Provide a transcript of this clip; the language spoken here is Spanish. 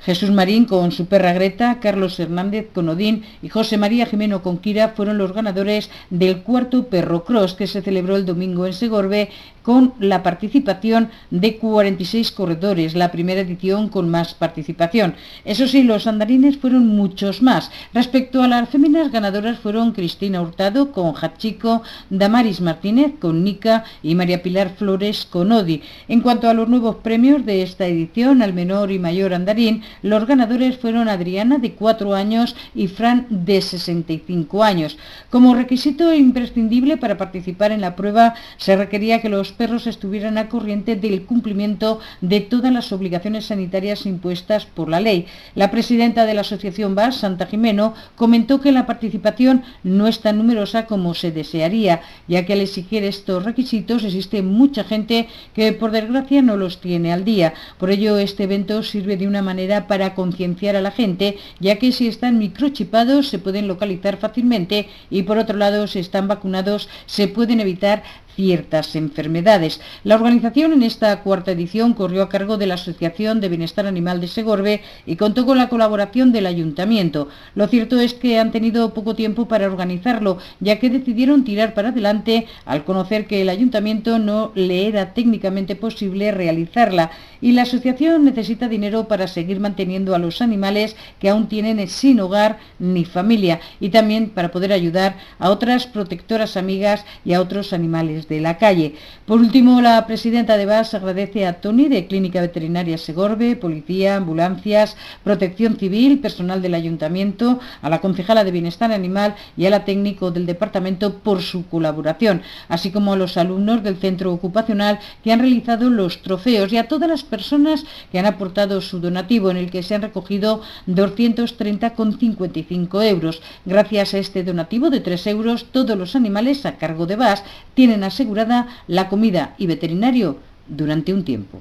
Jesús Marín con su perra Greta, Carlos Hernández con Odín y José María Jimeno con Kira fueron los ganadores del cuarto Perro Cross, que se celebró el domingo en Segorbe con la participación de 46 corredores, la primera edición con más participación. Eso sí, los andarines fueron muchos más. Respecto a las féminas, ganadoras fueron Cristina Hurtado con Hachiko, Damaris Martínez con Nika y María Pilar Flores con Odi. En cuanto a los nuevos premios de esta edición, al menor y mayor andarín, los ganadores fueron Adriana, de 4 años, y Fran, de 65 años. Como requisito imprescindible para participar en la prueba, se requería que los perros estuvieran al corriente del cumplimiento de todas las obligaciones sanitarias impuestas por la ley. La presidenta de la Asociación BAS, Santa Jimeno, comentó que la participación no es tan numerosa como se desearía, ya que al exigir estos requisitos existe mucha gente que por desgracia no los tiene al día. Por ello, este evento sirve de una manera para concienciar a la gente, ya que si están microchipados se pueden localizar fácilmente y por otro lado, si están vacunados se pueden evitar ciertas enfermedades. La organización en esta cuarta edición corrió a cargo de la Asociación de Bienestar Animal de Segorbe y contó con la colaboración del Ayuntamiento. Lo cierto es que han tenido poco tiempo para organizarlo, ya que decidieron tirar para adelante al conocer que el Ayuntamiento no le era técnicamente posible realizarla y la asociación necesita dinero para seguir manteniendo a los animales que aún tienen sin hogar ni familia y también para poder ayudar a otras protectoras amigas y a otros animales de la calle. Por último, la presidenta de BAS agradece a Tony, de Clínica Veterinaria Segorbe, policía, ambulancias, protección civil, personal del ayuntamiento, a la concejala de Bienestar Animal y a la técnico del departamento por su colaboración, así como a los alumnos del centro ocupacional que han realizado los trofeos y a todas las personas que han aportado su donativo, en el que se han recogido 230,55 euros. Gracias a este donativo de 3 euros, todos los animales a cargo de BAS tienen asegurada la comida y veterinario durante un tiempo.